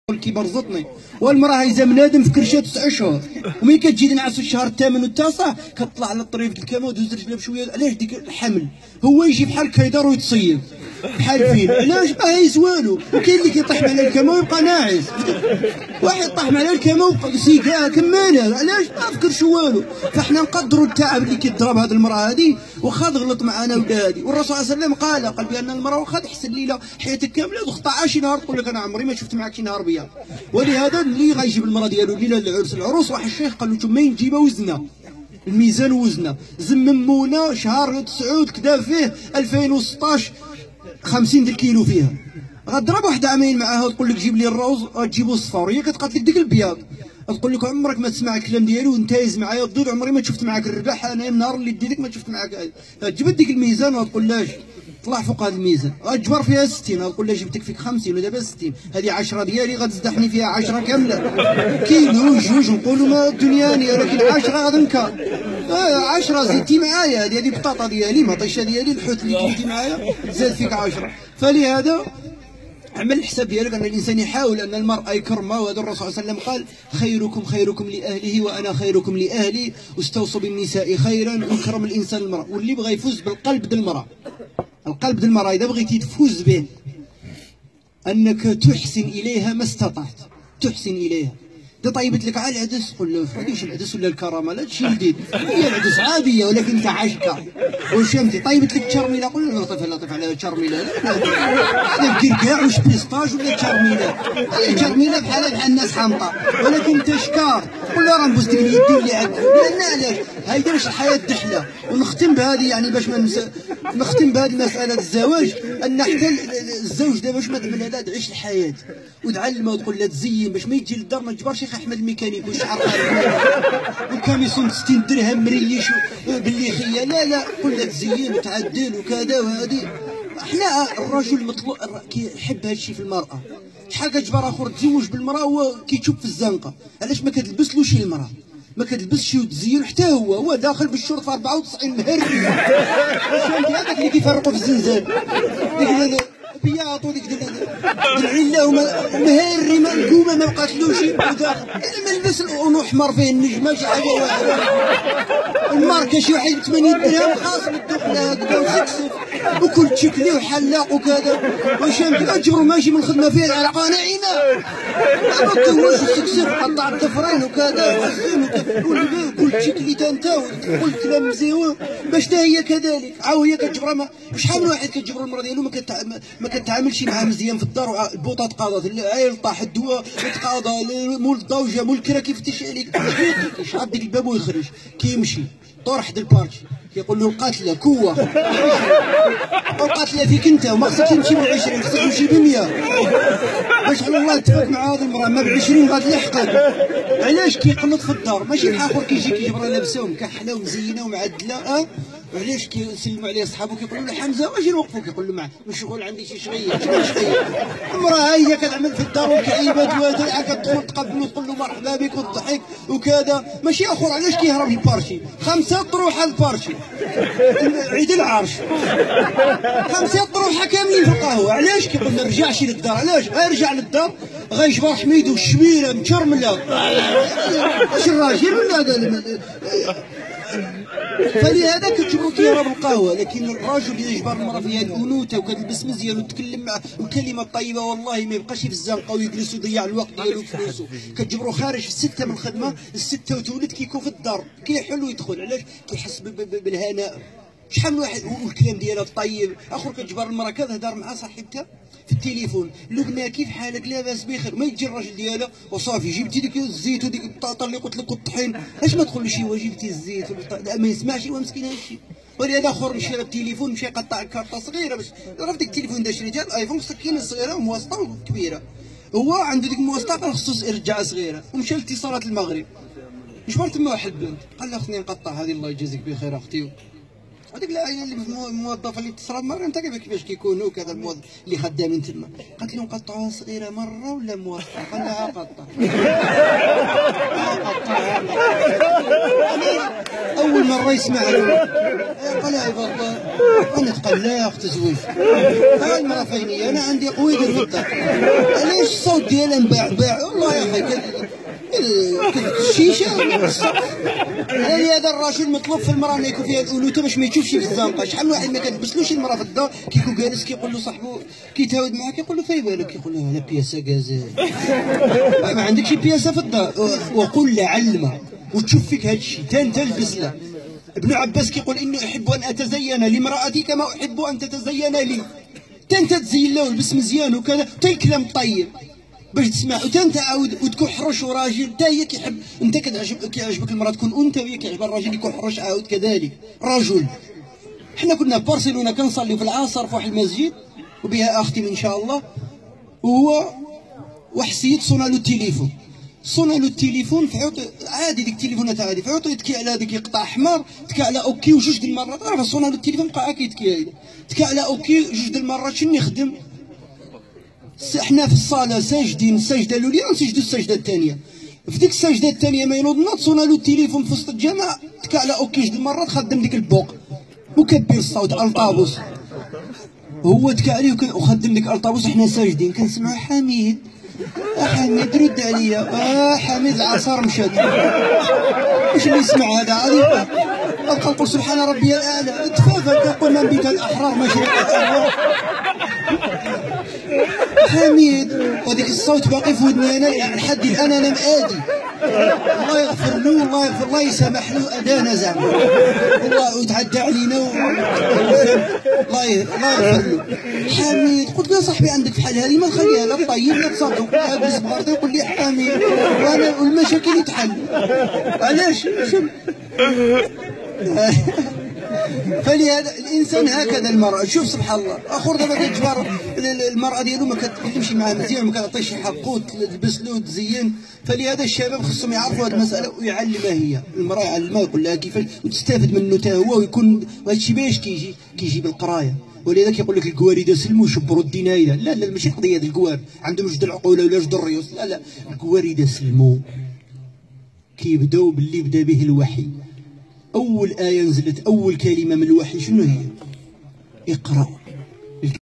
كي برزطني والمراه هايزه بنادم في كرشها 9 شهور وملي كتجي تنعس الشهر الثامن والتاسع كتطلع على الطريق ديال الكما ودوز رجلها بشويه. علاش ديك الحمل هو يجي بحال كيدار ويتصيب بحال الفيل؟ علاش ما هايز والو؟ وكاين اللي كيطيح على الكما ويبقى ناعس، واحد طاح على الكما وبقى سيكا كمانه، علاش ما فكرش والو؟ فاحنا نقدروا التعب اللي كيضرب هذه المراه هذه واخا تغلط معنا ولادي. والرسول صلى الله عليه وسلم قال بان المراه واخا تحسن ليله حياتك كامله وتقطع شي نهار تقول لك انا عمري ما شفت معك شي نهار بيض. ولهذا اللي غيجيب المراه ديالو ليله العرس العروس، واحد الشيخ قال له ما نجيبها وزنها الميزان وزنها زممونا شهر 9 كدا فيه 2016 50 د الكيلو فيها. غضرب واحد عامين معاها وتقول لك جيب لي الروز تجيبو الصفار وهي كتقاتلك ديك البياض، تقول لك عمرك ما تسمع الكلام ديالي وانتايز معايا وضيض عمري ما شفت معاك الرباح، انا النهار اللي ديتك ما شفت معاك. تجبد ديك الميزان وتقول لاش طلع فوق هذا الميزان غتجبر فيها 60، تقول لها جبتك فيك 50 ودابا 60، هذه 10 ديالي غتزدحني فيها 10 كامله. كيلو جوج نقولوا ما الدنيا ولكن 10 غتنكر. 10 زدتي معايا هذه بطاطا ديالي مطيشه ديالي الحوت اللي جبتي معايا زاد فيك 10. فلهذا اعمل الحساب ديالك ان الانسان يحاول ان المرأة يكرمها. وهذا الرسول صلى الله عليه وسلم قال خيركم لاهله وانا خيركم لاهلي، واستوصوا بالنساء خيرا، ويكرم الانسان المرأة. واللي بغى يفوز بالقلب ديال المرأة، القلب ديال المرأة اذا بغيتي تفوز به انك تحسن اليها ما استطعت، تحسن اليها. اذا طيبت لك على العدس قول له فهمتيش العدس ولا الكرامه لا تشي جديد، هي العدس عاديه ولكن انت عاشقه وشمتي. طيبت لك تشرميله قول له لطيف على تشرميله، لا دير كاع واش بيسطاج ولا تشرميله، هي تشرميله بحال الناس حامطه ولكن انت شكار قول له راه نبوس لك اليدين اللي عندك. لان علاش هيدا باش الحياه دحله. ونختم بهذه يعني باش ما نختم بهذه مساله الزواج، ان حتى الزوج دابا باش ما تعمل هذا تعيش الحياه وتعلمها وتقول لها تزين باش ما يجي للدار ما تجبرش يا احمد الميكانيك والشعر وكاميسون 60 درهم مريش باللي خيه، لا قول لها تزين وتعدل وكذا. وهذه احنا الرجل مطلوب كيحب هذا الشيء في المراه. شحال كتجبر اخر تزوج بالمراه هو كيتشوف في الزنقه، علاش ما كتلبسلوش المراه ما كتلبسش وتزين حتى هو داخل بالشرطه في 94 مهري. فهمتي هذاك اللي كيفرقوا في الزنزان ديك بياطو ديك العله ومهري منقومه ما بقاتلوش وداخل ما لبس لونه احمر فيه النجمه شي حاجه واحده الماركه شي واحد ب 80 درهم خاص الدخل هكذا وسكسف وكل تشكلي وحلاق وكذا. واش فهمتي تجبروا ماشي من الخدمه فيه العلقه ناعمه ما تهوش السكسف قطع الضفرين وكذا كل تشكلي انت وتقول كلام مزيون باش حتى هي كذلك. عاو هي كتجبرها شحال من واحد كتجبر المراه ديالو ما كتعاملش معها مزيان في الدار البوطه تقاضت العيل طاح الدواء تقاضى مول الضوجه مول الكرا كيفتش عليك يشعب ديك الباب ويخرج كيمشي طور حد البارتي كيقول له القاتله كوه القاتله فيك انت وما خصكش تمشي ب 20 خصك تمشي ب 100 باش على الله تفوت مع هذه المراه ما ب 20 غتلحقك. علاش كيقنط في الدار ماشي بحال اخر كيجي كيجبرها لابسه ومكحله ومزينه ومعدله. وعلاش كيسلموا عليه صحابو كيقولوا له حمزه واش نوقفوا كيقول له معاه مشغول عندي شي شغيه المراه هي كتعمل في الدار وكعيبات وهذا كتدخل تقبلو تقول له مرحبا بك وتضحك وكذا. ماشي اخر علاش كيهرب البارشي 5 طروحه البارشي عيد العرش 5 طروحه كاملين في القهوه. علاش كيقول ما رجعش للدار؟ علاش غيرجع للدار غيجبر حميدو الشميله متشرمله واش الراجل ولا هذا؟ فلهذا كتجبرو كيهرب القهوه. لكن الراجل اذا جبر المراه فيها الانوثه وكتلبس مزيان وتتكلم معاه والكلمه الطيبه والله ما يبقاش في الزنقه ويجلس ويضيع الوقت ديالو وفلوسه. كتجبرو خارج في 6 من الخدمه 6 وتولد كيكون في الدار كيحل ويدخل. علاش؟ كيحس بالهناء. شحال من واحد والكلام ديالها الطيب. اخر كتجبر المراه كتهضر مع صاحبتها في التليفون لبنى كيف حالك لاباس بخير ما يجي الراجل ديالها وصافي جبتي ديك الزيت وديك البطاطا اللي قلت لك والطحين اش ما تقولش هو جبتي الزيت والبطاطا ما يسمعش هو مسكين هادشي. ولهذا اخر مشى للتليفون مشى يقطع كارطه صغيره باش عرف ديك التليفون دا شريتها الايفون سكينه صغيره وموسطه وكبيره هو عنده ديك الموسطه خصو يرجعها صغيره ومشى لاتصالات المغرب جبر تما واحد البنت قال لها خصني نقطع هذه الله يجازيك بخير اختي هذيك العائله اللي الموظفه اللي تصرف مره انت كيفاش كيكونوا كذا الموظف اللي خدامين تما، قالت لهم قطعوها صغيره مره ولا موظفه؟ قال لها قطع. اول مره يسمع قال لها والله انا تقلقت تزوج. هاي المراه فيني انا عندي قويده في الدار، علاش الصوت ديالها مبعبع والله يا اخي الشيشه هذا الراجل مطلوب في المراه انه يكون فيها الانوثه باش ما يشوفش في الزنقه. شحال من واحد ما كتلبسلوش المراه في الدار كيكون جالس كيقول له صاحبو كيتهاود معاه كيقول له فاي بالك، كيقول له انا بياسه غازال ما عندكش بياسه في الدار وقل لعلم وتشوف فيك هذا الشيء انت البس له. ابن عباس كيقول اني احب ان اتزين لامراتي كما احب ان تتزين لي. انت تزين له ولبس مزيان وكذا حتى الكلام طيب باش تسمع، وانت عاود وتكون حرش وراجل حتى هي كيحب انت كيعجبك المراه تكون انثى وهي كيعجبها الراجل يكون حرش عاود كذلك رجل. حنا كنا في برشلونه كنصلي في العصر في واحد المسجد وبها اختي ان شاء الله، وهو واحد السيد صونا له التليفون، صونا له التليفون فعيط عادي ديك التليفونات عادي فعيط يتكي على هذيك يقطع حمار، تكى على اوكي وجوج د المرات عرف صونا له التليفون بقى كيتكي هيدا، تكى على اوكي جوج د المرات شنو يخدم؟ حنا في الصاله ساجدين السجده الاولى ونسجدوا السجده الثانيه، في ديك السجده الثانيه ما ينوضنا تصونا له التليفون في وسط الجامع تكى على اوكي جوج د المرات خدم ديك البوق وكبر الصوت الطابوس، هو تكى عليه وخدم ديك الطابوس وحنا ساجدين كنسمعوا حميد حميد رد عليا حميد العصار مشات واش اللي يسمع هذا غادي ابقى نقول سبحان ربي الاعلى تفافى كنقول من بك الاحرار مشرق الارواح حميد وهذيك الصوت باقي في ودني انا لحد الان انا مآدي. الله يغفر له والله يغفر الله يسامح له ادانا زعما والله وتعدى علينا الله يغفر له. حميد قلت له يا صاحبي عندك في حال هذه ما نخليها لا طيب لا تصدق هذا صغارتي يقول لي حميد وانا والمشاكل يتحل علاش فلهذا الانسان هكذا المراه شوف سبحان الله اخر دابا كتجبر المراه ديالو ما كتكلمش معاه مزيان وما كتعطيش حقه تلبس له تزين، فلهذا الشباب خصهم يعرفوا هذه المساله ويعلمها هي المراه يعلمها ويقول لها كيفاش وتستافد منه حتى هو ويكون وهذا الشيء باش كيجي بالقرايه. ولذا كيقول لك الكواريده سلموا شبروا الدنايه لا لا ماشي قضيه ديال الكوار عندهم جوج العقوله ولا جوج الريوس لا لا الكواريده سلموا كيبداو باللي بدا به الوحي. أول آية نزلت أول كلمة من الوحي شنو هي؟ اقرأ.